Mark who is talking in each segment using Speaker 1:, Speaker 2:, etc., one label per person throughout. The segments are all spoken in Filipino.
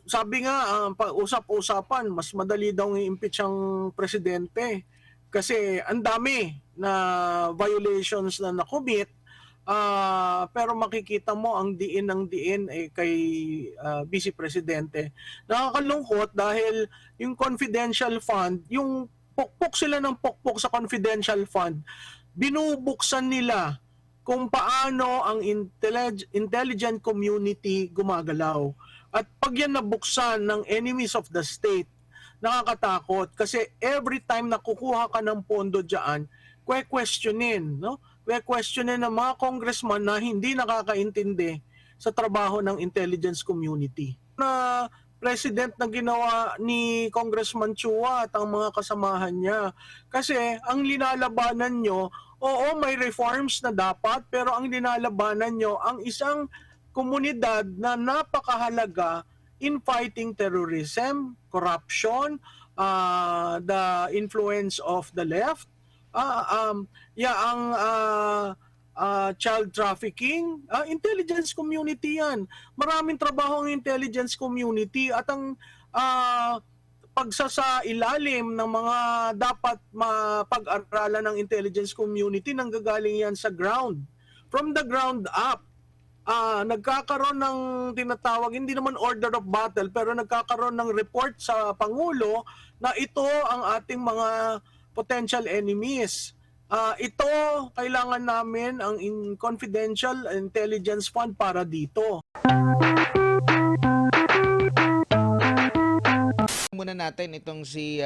Speaker 1: sabi nga, usap-usapan, mas madali daw i-impeach ang presidente kasi ang dami na violations na na-commit. Pero makikita mo ang diin ng diin kay Vice Presidente. Nakakalungkot dahil yung confidential fund, yung pukpok sila ng pukpok sa confidential fund, binubuksan nila kung paano ang intelligent community gumagalaw. At pag yan nabuksan ng enemies of the state, nakakatakot kasi every time na kukuha ka ng pondo dyan, questionin, no? Questionin ng mga congressman na hindi nakakaintindi sa trabaho ng intelligence community. Na president na ginawa ni Congressman Chua at ang mga kasamahan niya. Kasi ang linalabanan nyo, oo, may reforms na dapat, pero ang linalabanan nyo, ang isang komunidad na napakahalaga in fighting terrorism, corruption, the influence of the left, child trafficking, intelligence community yan. Maraming trabaho ang intelligence community at ang pagsasailalim ng mga dapat mapag-aralan ng intelligence community nanggagaling yan sa ground. From the ground up, nagkakaroon ng tinatawag, hindi naman order of battle, pero nagkakaroon ng report sa Pangulo na ito ang ating mga potential enemies. Ito, kailangan namin ang confidential intelligence fund para dito.
Speaker 2: Muna natin itong si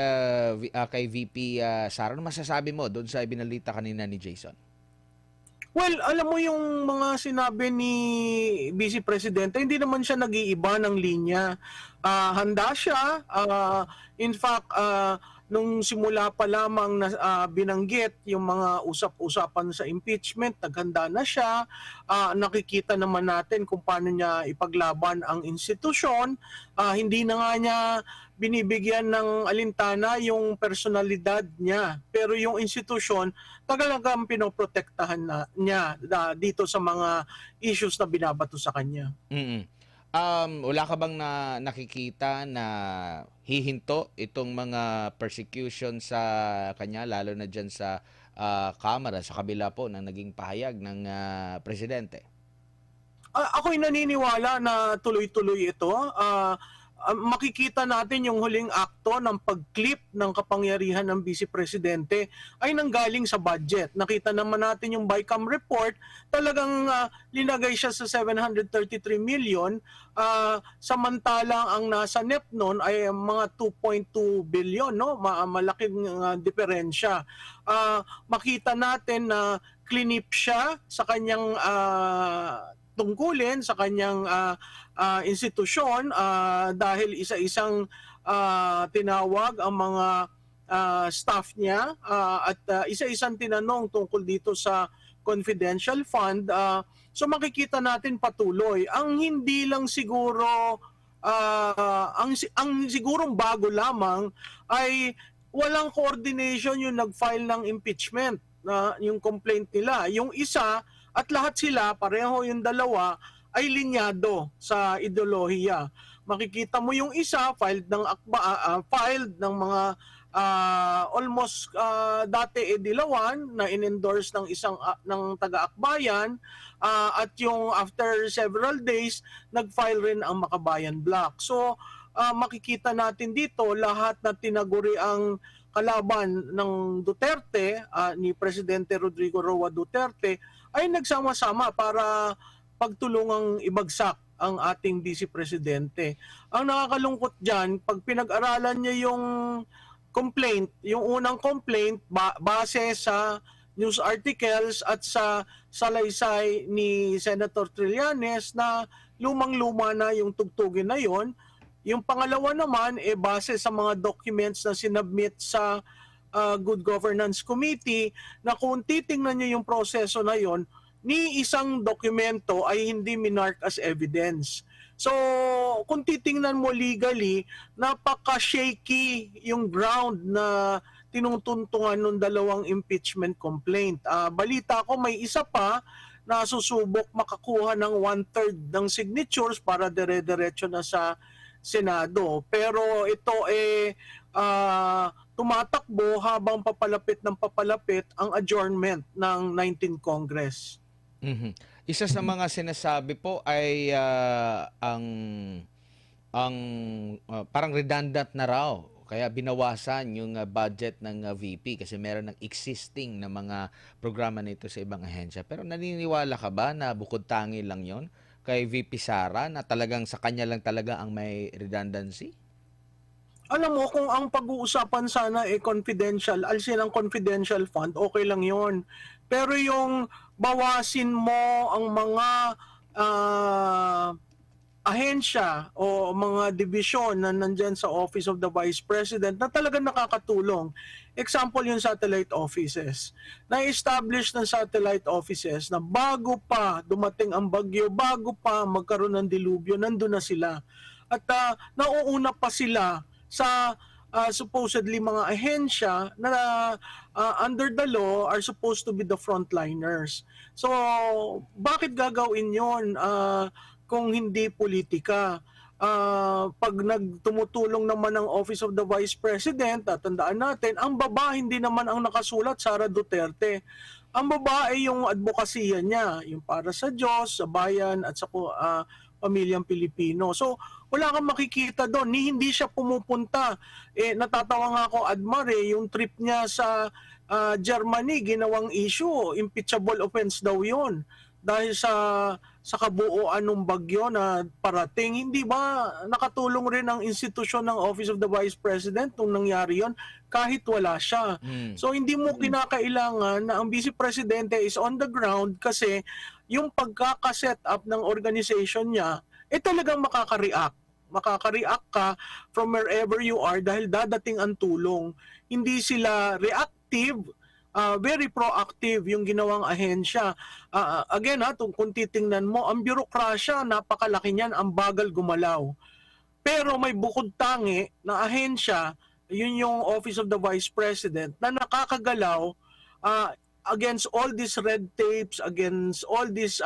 Speaker 2: kay VP Sara. Ano masasabi mo doon sa ibinalita kanina ni Jason?
Speaker 1: Well, alam mo yung mga sinabi ni Vice Presidente, hindi naman siya nag-iiba ng linya. Handa siya. In fact, nung simula pa lamang na binanggit yung mga usap-usapan sa impeachment, naghanda na siya. Nakikita naman natin kung paano niya ipaglaban ang institusyon. Hindi na nga niya binibigyan ng alintana yung personalidad niya. Pero yung institusyon, talagang pinoprotektahan niya dito sa mga issues na binabato sa kanya.
Speaker 2: Wala ka bang nakikita na hihinto itong mga persecution sa kanya, lalo na dyan sa Kamara, sa kabila po ng naging pahayag ng presidente?
Speaker 1: Ako'y naniniwala na tuloy-tuloy ito. Makikita natin yung huling akto ng pag-clip ng kapangyarihan ng Vice Presidente ay nanggaling sa budget. Nakita naman natin yung BICAM report, talagang linagay siya sa 733 million, samantalang ang nasa NEP noon ay mga 2.2 billion, no? Malaking diferensya. Makita natin na clinip siya sa kanyang tungkulin, sa kanyang institusyon, dahil isa-isang tinawag ang mga staff niya at isa-isang tinanong tungkol dito sa confidential fund. So makikita natin patuloy. Ang hindi lang siguro, ang sigurong bago lamang ay walang coordination yung nag-file ng impeachment, yung complaint nila. Yung isa at lahat sila, pareho yung dalawa, ay linyado sa ideolohiya. Makikita mo yung isa filed ng mga almost dati Dilawan na in-endorse ng isang ng taga-Akbayan, at yung after several days nag-file rin ang Makabayan Bloc. So makikita natin dito lahat na tinaguri ang kalaban ng Duterte, ni Presidente Rodrigo Roa Duterte, ay nagsama-sama para pagtulungang ibagsak ang ating Vice Presidente. Ang nakakalungkot dyan, pag pinag-aralan niya yung complaint, yung unang complaint, base sa news articles at sa salaysay ni Senator Trillanes na lumang-luma na yung tugtugin na yon. Yung pangalawa naman, base sa mga documents na sinubmit sa Good Governance Committee, na kung titingnan niyo yung proseso na yon, ni isang dokumento ay hindi minark as evidence. So, kung titingnan mo legally, napaka-shaky yung ground na tinutuntungan ng dalawang impeachment complaint. Balita ko may isa pa na susubok makakuha ng 1/3 ng signatures para dire-diretso na sa Senado. Pero ito tumatakbo habang papalapit ng papalapit ang adjournment ng 19th Congress.
Speaker 2: Mhm. Isa sa mga sinasabi po ay parang redundant na raw. Kaya binawasan yung budget ng VP kasi meron ng existing na mga programa nito sa ibang ahensya. Pero naniniwala ka ba na bukod tangi lang yon kay VP Sara na talagang sa kanya lang talaga ang may redundancy?
Speaker 1: Alam mo, kung ang pag-uusapan sana confidential, alisin ang confidential fund, okay lang yon. Pero yung bawasin mo ang mga ah, ahensya o mga division na nandyan sa Office of the Vice President na talagang nakakatulong. Example yung satellite offices. Na-establish ng satellite offices na bago pa dumating ang bagyo, bago pa magkaroon ng dilubyo, nandun na sila. At nauuna pa sila sa supposedly mga ahensya na under the law are supposed to be the frontliners. So, bakit gagawin yon kung hindi politika? Pag nagtumutulong naman ang Office of the Vice President, tatandaan natin, ang baba hindi naman ang nakasulat, Sara Duterte. Ang baba ay yung advokasya niya, yung para sa Diyos, sa bayan, at sa pamilyang Pilipino. So, wala kang makikita doon. Hindi siya pumupunta. Natatawa nga ako, Admar, yung trip niya sa Germany, ginawang issue. Impeachable offense daw yun. Dahil sa kabuuan ng bagyo na parating, hindi ba nakatulong rin ang institusyon ng Office of the Vice President nung nangyari yon kahit wala siya. So hindi mo kinakailangan na ang Vice Presidente is on the ground kasi yung pagkakaset up ng organization niya, talagang makaka-react. Makaka-react ka from wherever you are dahil dadating ang tulong. Hindi sila reactive, very proactive yung ginawang ahensya. Again, kung titingnan mo, ang bürokrasya, napakalaki niyan, ang bagal gumalaw. Pero may bukod tangi na ahensya, yun yung Office of the Vice President, na nakakagalaw against all these red tapes, against all this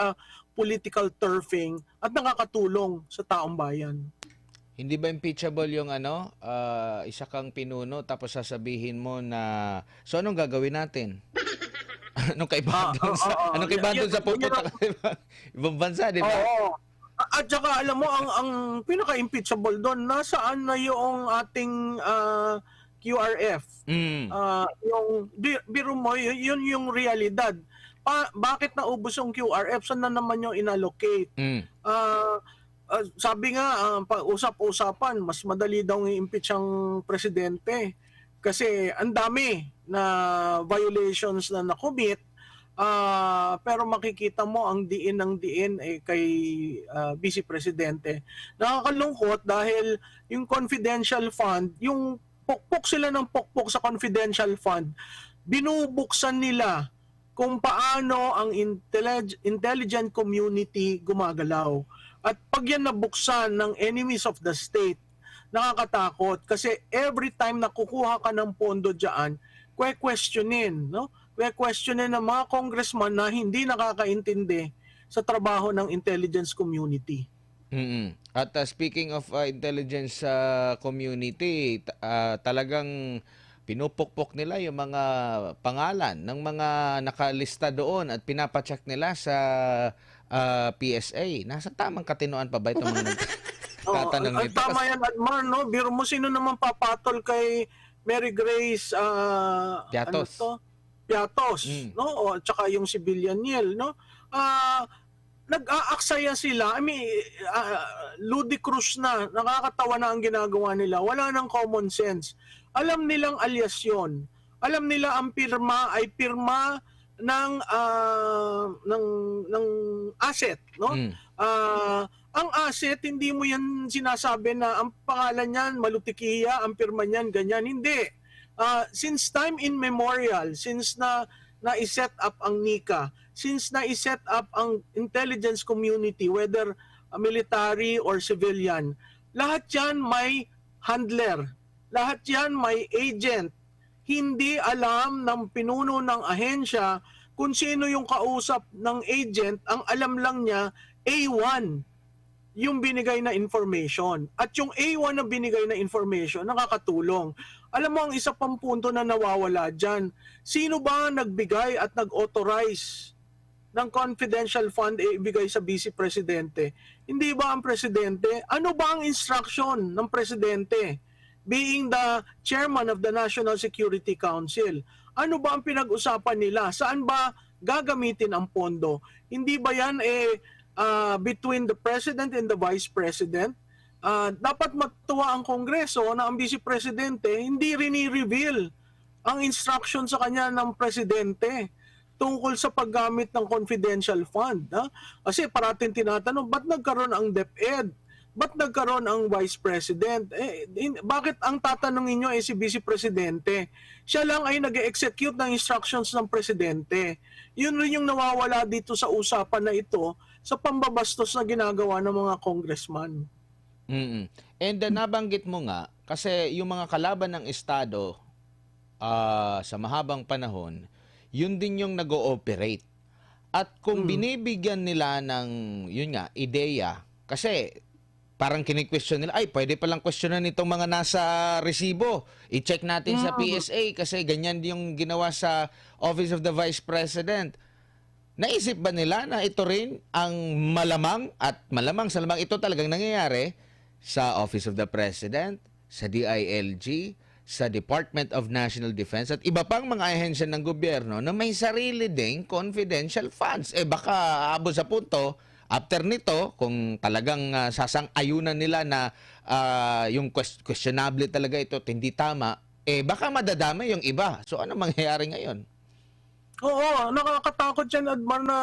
Speaker 1: political turfing, at nakakatulong sa taong bayan.
Speaker 2: Hindi ba impeachable yung isa kang pinuno tapos sasabihin mo na, so anong gagawin natin? Anong kaibahan doon sa pupunta ka ibang bansa, di ba?
Speaker 1: Oo. At saka alam mo, ang pinaka-impeachable doon, nasaan na yung ating QRF? Yung biro mo, yun yung realidad. Bakit naubos yung QRF? Saan na naman yung inallocate? Sabi nga, usap-usapan, mas madali daw i-impeach ang presidente kasi ang dami na violations na nakumit, pero makikita mo ang diin ng diin kay Vice Presidente. Nakakalungkot dahil yung confidential fund, yung pukpok sila ng pukpok sa confidential fund, binubuksan nila kung paano ang intelligent community gumagalaw. At pag yan nabuksan ng enemies of the state, nakakatakot kasi every time na kukuha ka ng pondo dyan, questionin, no? Questionin ng mga congressman na hindi nakakaintindi sa trabaho ng intelligence community.
Speaker 2: At speaking of intelligence community, talagang pinupukpok nila yung mga pangalan ng mga nakalista doon at pinapacheck nila sa PSA. Nasa tamang katinoan pa ba itong mga nagtatanong nito?
Speaker 1: Tama yan, Admar, no? Biro mo, sino naman papatol kay Mary Grace
Speaker 2: Piatos.
Speaker 1: Piatos, no? O tsaka yung si Villanelle, no? Nag-aaksaya sila. I mean, ludicrous na, nakakatawa na ang ginagawa nila. Wala nang common sense. Alam nilang alias yun. Alam nila ang pirma ay pirma ng asset, no? Ang asset, hindi mo yan sinasabi na ang pangalan niyan Malutikia, ang pirma niyan ganyan, hindi. Since time immemorial, since na-set up ang NICA, since na-set up ang intelligence community, whether military or civilian, lahat yan may handler, lahat yan may agent. Hindi alam ng pinuno ng ahensya kung sino yung kausap ng agent, ang alam lang niya A1. yung binigay na information. At yung A1 na binigay na information, nakakatulong. Alam mo, ang isa pang punto na nawawala dyan, sino ba ang nagbigay at nag-authorize ng confidential fund ibigay sa Vice Presidente? Hindi ba ang Presidente? Ano ba ang instruction ng Presidente? Being the chairman of the National Security Council. Ano ba ang pinag-usapan nila? Saan ba gagamitin ang pondo? Hindi ba yan between the President and the Vice President? Dapat matuwa ang Kongreso na ang Vice Presidente hindi rini-reveal ang instruction sa kanya ng Presidente tungkol sa paggamit ng confidential fund. Ha? Kasi parating tinatanong, ba't nagkaroon ang DepEd? Ba't nagkaroon ang Vice President? Bakit ang tatanungin nyo si Vice Presidente? Siya lang ay nag-execute ng instructions ng Presidente. Yun rin yung nawawala dito sa usapan na ito sa pambabastos na ginagawa ng mga congressman.
Speaker 2: Mm. And nabanggit mo nga, kasi yung mga kalaban ng Estado sa mahabang panahon, yun din yung nag-ooperate. At kung binibigyan nila ng, yun nga, ideya, kasi parang kini-question nila, ay, pwede palang questionan itong mga nasa resibo. I-check natin sa PSA kasi ganyan yung ginawa sa Office of the Vice President. Naisip ba nila na ito rin ang malamang at malamang sa lamang ito talagang nangyayari sa Office of the President, sa DILG, sa Department of National Defense at iba pang mga ahensya ng gobyerno na may sarili ding confidential funds. Baka abot sa punto, after nito, kung talagang sasang-ayunan nila na yung questionable talaga ito at hindi tama, baka madadama yung iba. So ano mangyayari ngayon?
Speaker 1: Oo, nakakatakot yan, Admar, na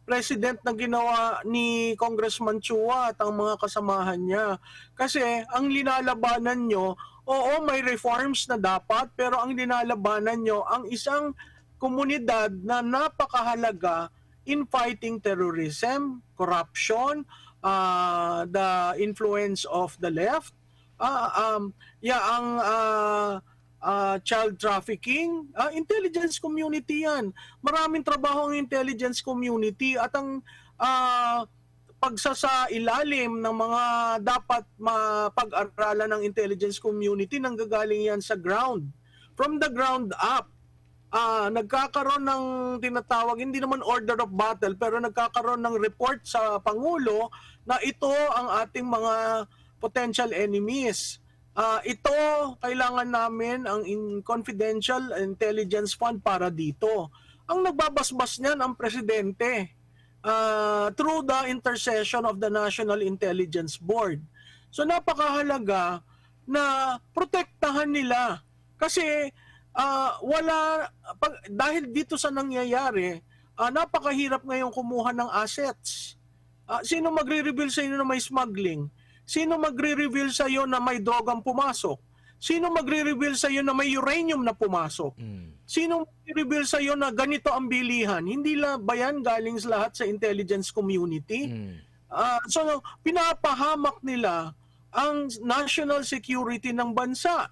Speaker 1: president na ginawa ni Congressman Chua at ang mga kasamahan niya. Kasi ang linalabanan nyo, oo, may reforms na dapat, pero ang linalabanan nyo, ang isang komunidad na napakahalaga in fighting terrorism, corruption, the influence of the left, child trafficking, intelligence community yan. Maraming trabaho ang intelligence community at ang pagsasailalim ng mga dapat mapag-aralan ng intelligence community nanggagaling yan sa ground. From the ground up, nagkakaroon ng tinatawag, hindi naman order of battle, pero nagkakaroon ng report sa Pangulo na ito ang ating mga potential enemies. Ito, kailangan namin ang confidential intelligence fund para dito. Ang nagbabasbas niyan ang Presidente through the intercession of the National Intelligence Board. So napakahalaga na protektahan nila kasi dahil dito sa nangyayari, napakahirap ngayon kumuha ng assets. Sino magre-reveal sa inyo na may smuggling? Sino magre-reveal sa iyo na may drogang pumasok? Sino magre-reveal sa iyo na may uranium na pumasok? Sino magre-reveal sa iyo na ganito ang bilihan? Hindi ba yan galing lahat sa intelligence community? So, pinapahamak nila ang national security ng bansa.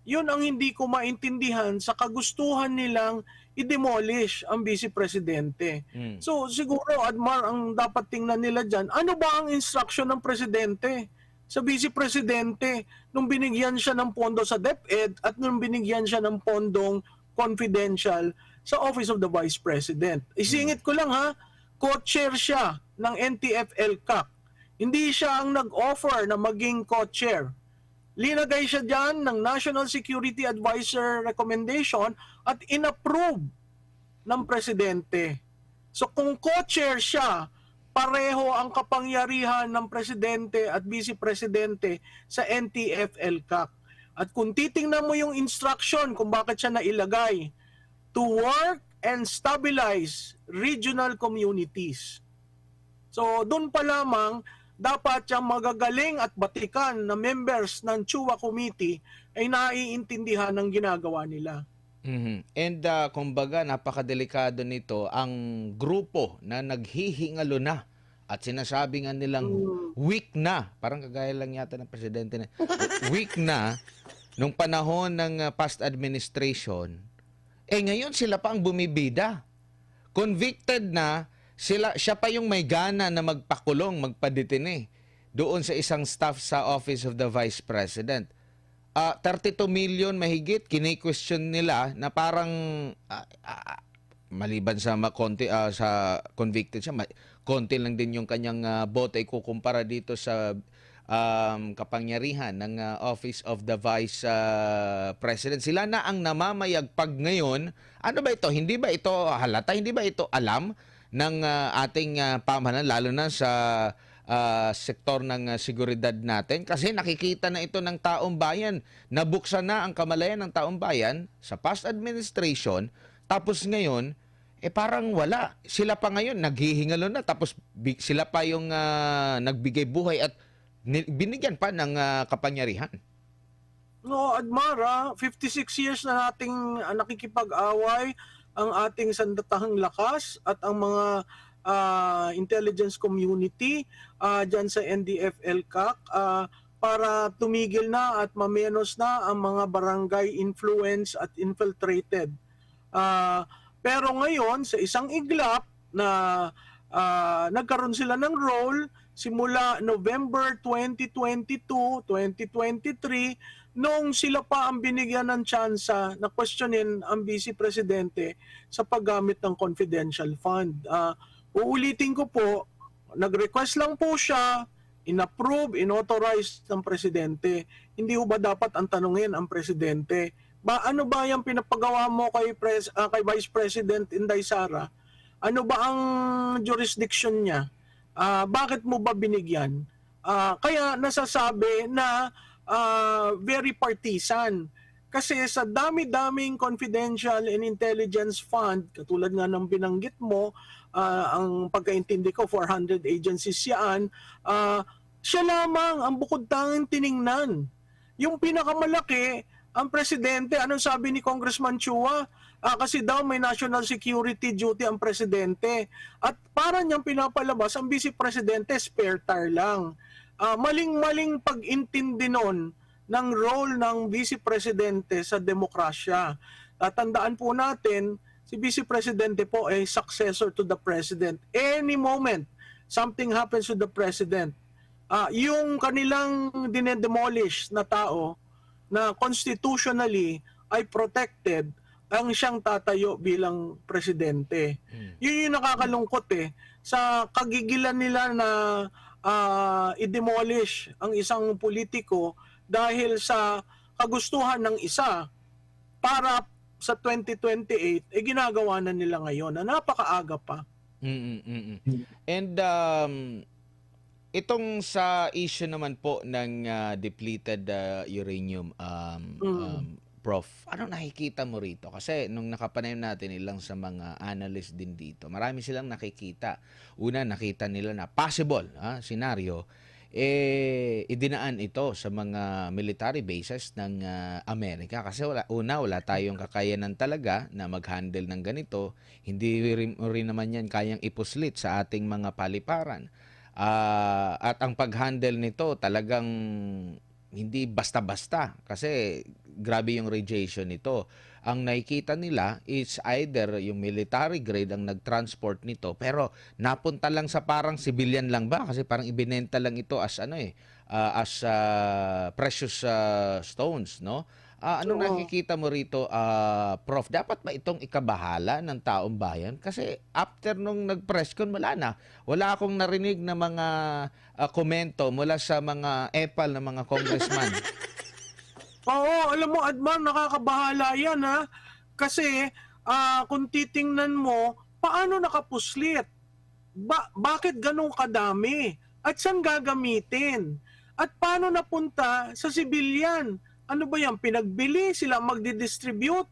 Speaker 1: Yun ang hindi ko maintindihan sa kagustuhan nilang i-demolish ang Vice Presidente. So siguro, Admar, ang dapat tingnan nila dyan, ano ba ang instruction ng Presidente sa Vice Presidente nung binigyan siya ng pondo sa DepEd at nung binigyan siya ng pondong confidential sa Office of the Vice President? Isingit ko lang ha, co-chair siya ng NTF-ELCAC. Hindi siya ang nag-offer na maging co-chair. Linagay siya dyan ng National Security Advisor recommendation at inapprove ng Presidente. So kung co-chair siya, pareho ang kapangyarihan ng Presidente at Vice Presidente sa NTF-ELCAC. At kung titingnan mo yung instruction kung bakit siya nailagay, to work and stabilize regional communities. So doon pa lamang, dapat yung magagaling at batikan na members ng Chua Committee ay naiintindihan ng ginagawa nila.
Speaker 2: And kumbaga, napakadelikado nito ang grupo na naghihingalo na at sinasabi nga nilang weak na, parang kagaya lang yata ng presidente na, weak na nung panahon ng past administration, ngayon sila pa ang bumibida. Convicted na siya pa yung may gana na magpakulong, magpadetine doon sa isang staff sa Office of the Vice President. 32 million mahigit, kini-question nila na parang maliban sa sa convicted siya, konti lang din yung kanyang bote ikukumpara dito sa kapangyarihan ng Office of the Vice President. Sila na ang namamayagpag ngayon. Ano ba ito? Hindi ba ito halata? Hindi ba ito alam ng ating pamahalaan, lalo na sa sektor ng seguridad natin? Kasi nakikita na ito ng taong bayan. Nabuksan na ang kamalayan ng taong bayan sa past administration. Tapos ngayon, parang wala. Sila pa ngayon, naghihingalo na. Tapos sila pa yung nagbigay buhay at binigyan pa ng kapangyarihan.
Speaker 1: No, Admara, 56 years na nating nakikipag-away ang ating sandatahang lakas at ang mga intelligence community dyan sa NDF-LCAC para tumigil na at mamenos na ang mga barangay influence at infiltrated. Pero ngayon, sa isang iglap na nagkaroon sila ng role simula November 2022, 2023, nung sila pa ang binigyan ng tsansa na questionin ang Vice Presidente sa paggamit ng confidential fund. Uulitin ko po, nag-request lang po siya, in-approve, in-authorize ng Presidente. Hindi ho ba dapat ang tanungin ang Presidente? Ano ba yung pinapagawa mo kay Vice President Inday Sara? Ano ba ang jurisdiction niya? Bakit mo ba binigyan? Kaya nasasabi na very partisan. Kasi sa dami-daming confidential and intelligence fund, katulad nga ng binanggit mo, ang pagkaintindi ko, 400 agencies yan, siya lamang ang bukod tanging tiningnan. Yung pinakamalaki, ang presidente, anong sabi ni Congressman Chua? Kasi daw may national security duty ang presidente. At para niyang pinapalabas, ang vice presidente, spare tire lang. Maling-maling pag-intindi nun ng role ng vice presidente sa demokrasya. Tatandaan po natin, si vice presidente po ay successor to the president. Any moment, something happens to the president, yung kanilang dinedemolish na tao na constitutionally ay protected, ang siyang tatayo bilang presidente. Yun yung nakakalungkot sa kagigilan nila na i-demolish ang isang politiko dahil sa kagustuhan ng isa para sa 2028, ginagawa na nila ngayon na napakaaga pa.
Speaker 2: And itong sa issue naman po ng depleted uranium, Prof, ano nakikita mo rito? Kasi nung nakapanayon natin ilang sa mga analyst din dito, marami silang nakikita. Una, nakita nila na possible scenario, idinaan ito sa mga military bases ng Amerika. Kasi wala tayong kakayanan talaga na mag-handle ng ganito. Hindi rin naman yan kayang ipuslit sa ating mga paliparan. At ang pag-handle nito talagang hindi basta-basta kasi grabe yung radiation nito. Ang nakikita nila is either yung military grade ang nag-transport nito pero napunta lang sa parang civilian lang ba kasi parang ibinenta lang ito as precious stones, no? Anong nakikita mo rito, Prof? Dapat ba itong ikabahala ng taong bayan? Kasi after nung nag-press con, wala akong narinig na mga komento mula sa mga epal na mga congressman.
Speaker 1: Oo, alam mo, Adman, nakakabahala yan Kasi kung titingnan mo, paano nakapuslit? Bakit ganun kadami? At saan gagamitin? At paano napunta sa civilian? Ano ba yan? Pinagbili sila magdi-distribute?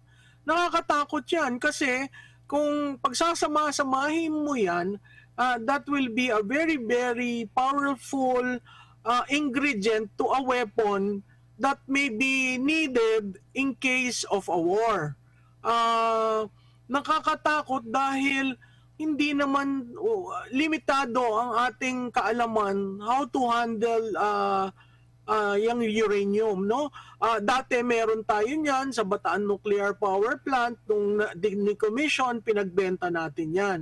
Speaker 1: Nakakatakot yan kasi kung pagsasama-samahin mo yan, that will be a very, very powerful ingredient to a weapon that may be needed in case of a war. Nakakatakot dahil hindi naman limitado ang ating kaalaman how to handle yung uranium, no? Dati meron tayo niyan sa Bataan Nuclear Power Plant nung decommission, pinagbenta natin yan.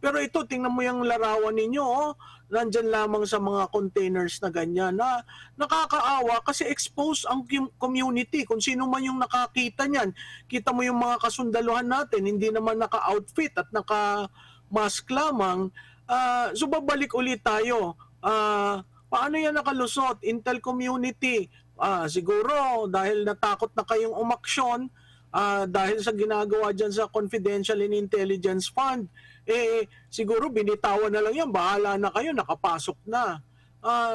Speaker 1: Pero ito, tingnan mo yung larawan ninyo, nandyan lamang sa mga containers na ganyan, na nakakaawa kasi expose ang community, kung sino man yung nakakita niyan. Kita mo yung mga kasundaluhan natin, hindi naman naka-outfit at naka-mask lamang. So babalik ulit tayo. Paano yan nakalusot? Intel community, siguro dahil natakot na kayong umaksyon, dahil sa ginagawa dyan sa Confidential and Intelligence Fund, siguro binitawan na lang yan, bahala na kayo, nakapasok na.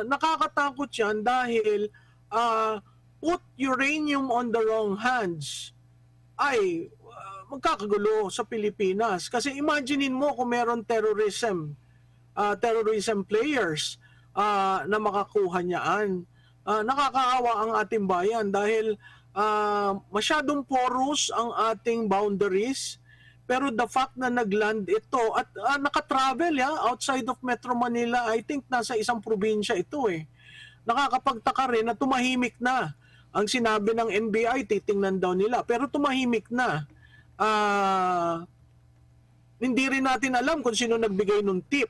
Speaker 1: Nakakatakot yan dahil put uranium on the wrong hands ay magkakagulo sa Pilipinas. Kasi imaginein mo kung meron terrorism players na makakuha niyaan. Nakakaawa ang ating bayan dahil masyadong porous ang ating boundaries, pero the fact na nagland ito at nakatravel outside of Metro Manila, I think nasa isang probinsya ito nakakapagtaka rin na tumahimik na. Ang sinabi ng NBI, titingnan daw nila, pero tumahimik na. Hindi rin natin alam kung sino nagbigay ng tip.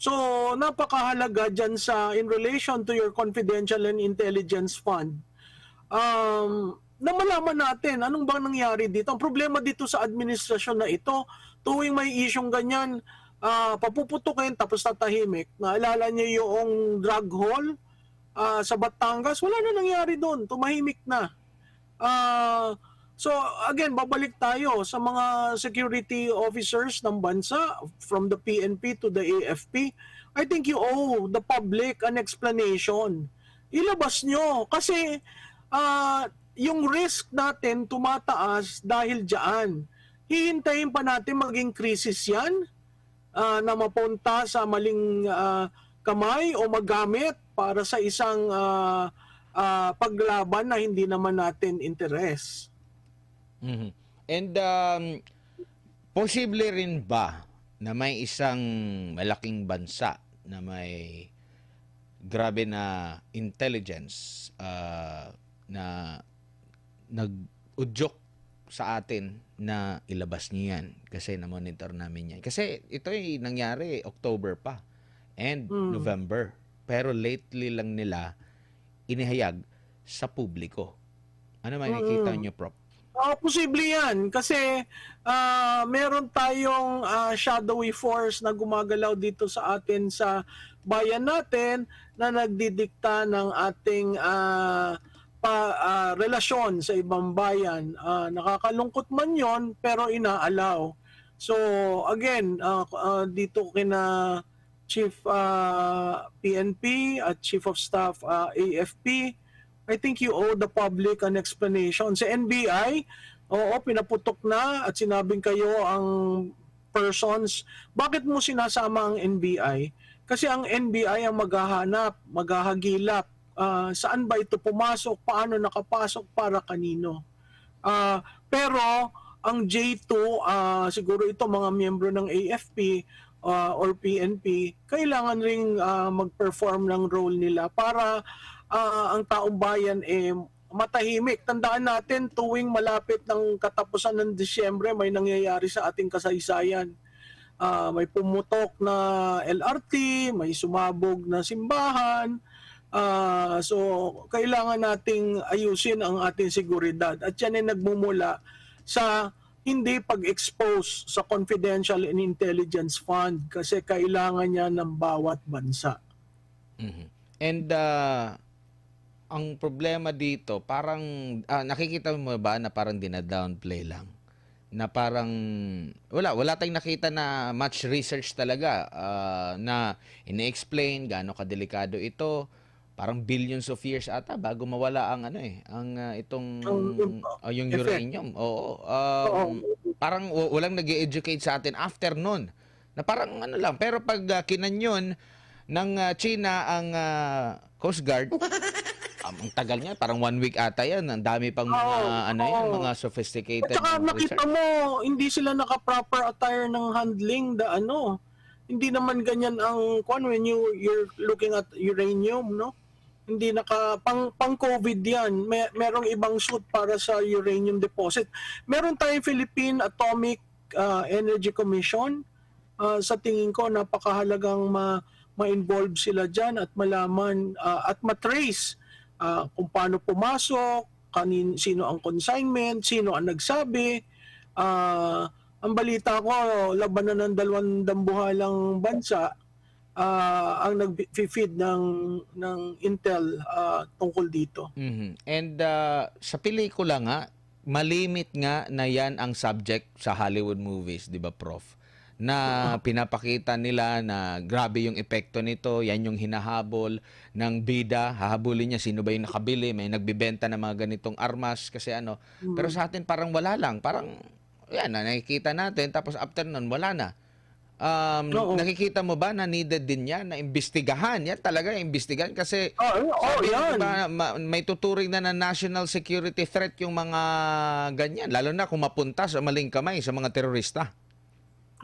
Speaker 1: So, napakahalaga dyan in relation to your Confidential and Intelligence Fund, na malaman natin anong bang nangyari dito. Ang problema dito sa administrasyon na ito, tuwing may isyong ganyan, papuputukin tapos tatahimik. Naalala niyo yung drug haul sa Batangas? Wala na nangyari doon. Tumahimik na. So again, babalik tayo sa mga security officers ng bansa, from the PNP to the AFP. I think you owe the public an explanation. Ilabas nyo kasi yung risk natin tumataas dahil dyan. Hihintayin pa natin maging krisis yan na mapunta sa maling kamay o magamit para sa isang paglaban na hindi naman natin interes.
Speaker 2: Mhm. And posible rin ba na may isang malaking bansa na may grabe na intelligence na nag-udyok sa atin na ilabas niyo yan kasi na-monitor namin yan. Kasi ito ay nangyari October pa and November. Pero lately lang nila inihayag sa publiko. Ano makikita niyo, Prof?
Speaker 1: Posible yan kasi meron tayong shadowy force na gumagalaw dito sa atin sa bayan natin na nagdidikta ng ating relasyon sa ibang bayan. Nakakalungkot man yon pero inaalaw. So again, dito kina Chief PNP at Chief of Staff AFP, I think you owe the public an explanation. Sa NBI, oo, pinaputok na at sinabing kayo ang persons. Bakit mo sinasama ang NBI? Kasi ang NBI ang maghahanap, maghahagilap. Saan ba ito pumasok? Paano nakapasok? Para kanino? Pero ang J2, siguro ito mga miyembro ng AFP or PNP, kailangan ring mag-perform ng role nila para ang taong bayan matahimik. Tandaan natin, tuwing malapit ng katapusan ng Disyembre, may nangyayari sa ating kasaysayan. May pumutok na LRT, may sumabog na simbahan. So, kailangan nating ayusin ang ating seguridad. At yan ay nagmumula sa hindi pag-expose sa Confidential and Intelligence Fund kasi kailangan niya ng bawat bansa.
Speaker 2: Mhm. And ang problema dito, parang nakikita mo ba na parang dina-downplay lang? Na parang wala tayong nakita na much research talaga na ine-explain gaano kadelikado ito. Parang billions of years ata bago mawala ang itong yung uranium. Oo. Parang walang nag-educate sa atin after nun. Na parang lang. Pero pag kinanyon ng China ang Coast Guard, ang tagal niya, parang 1 week ata yan. Ang dami pang mga sophisticated
Speaker 1: At saka
Speaker 2: research.
Speaker 1: nakita mo, hindi sila naka-proper attire ng handling Hindi naman ganyan ang when you're looking at uranium, no? Hindi pang COVID yan. Merong ibang suit para sa uranium deposit. Meron tayong Philippine Atomic Energy Commission sa tingin ko napakahalagang ma-involve sila diyan at malaman at matrace kung paano pumasok, sino ang consignment, sino ang nagsabi. Ang balita ko, labanan ng dalawang dambuhalang bansa ang nag-feed ng intel tungkol dito.
Speaker 2: And sa pelikula nga, malimit nga na yan ang subject sa Hollywood movies, di ba, Prof? Na pinapakita nila na grabe yung epekto nito, yan yung hinahabol ng bida, hahabulin niya sino ba yung nakabili, may nagbibenta ng mga ganitong armas kasi ano. Pero sa atin parang wala lang, parang yan, nakikita natin tapos after nun wala na.
Speaker 1: Oo.
Speaker 2: Nakikita mo ba na needed din yan na imbestigahan? Yan talaga, imbestigahan kasi sabi
Speaker 1: Yan.
Speaker 2: ba, may tuturing na national security threat yung mga ganyan, lalo na kung mapunta sa maling kamay sa mga terorista.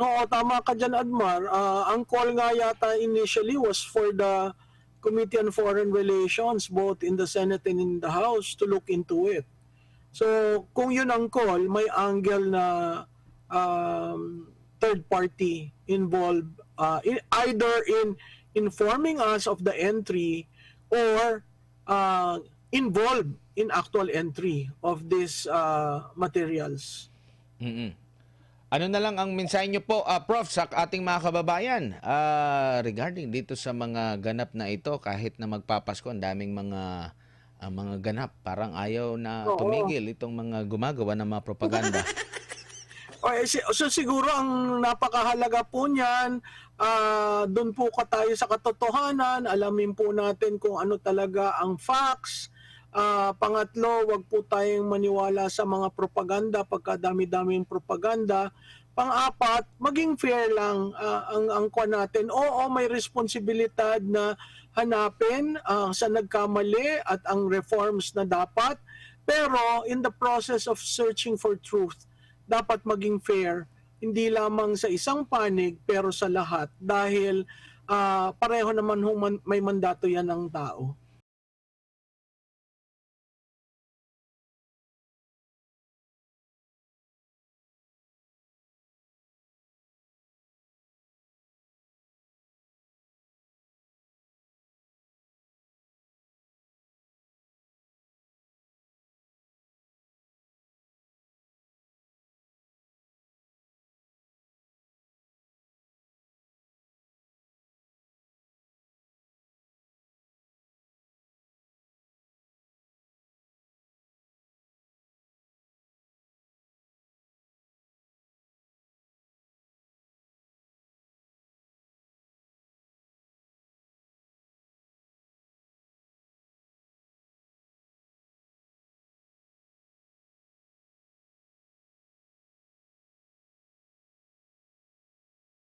Speaker 1: Oo, tama ka dyan, Admar. Ang call nga yata initially was for the Committee on Foreign Relations, both in the Senate and in the House, to look into it. So, kung yun ang call, may angle na third party involved, either in informing us of the entry or involved in actual entry of these materials.
Speaker 2: Mm-mm. Ano na lang ang mensahe nyo po, Prof, sa ating mga kababayan regarding dito sa mga ganap na ito, kahit na magpapasko, ang daming mga ganap. Parang ayaw na
Speaker 1: Oo.
Speaker 2: tumigil itong mga gumagawa ng mga propaganda.
Speaker 1: So siguro ang napakahalaga po niyan, doon po tayo sa katotohanan, alamin po natin kung ano talaga ang facts. Pangatlo, wag po tayong maniwala sa mga propaganda pagkadami-daming propaganda. Pang-apat, maging fair lang ang kuwan natin. Oo, may responsibilidad na hanapin sa nagkamali at ang reforms na dapat. Pero in the process of searching for truth, dapat maging fair. Hindi lamang sa isang panig pero sa lahat. Dahil pareho naman may mandato yan ng tao.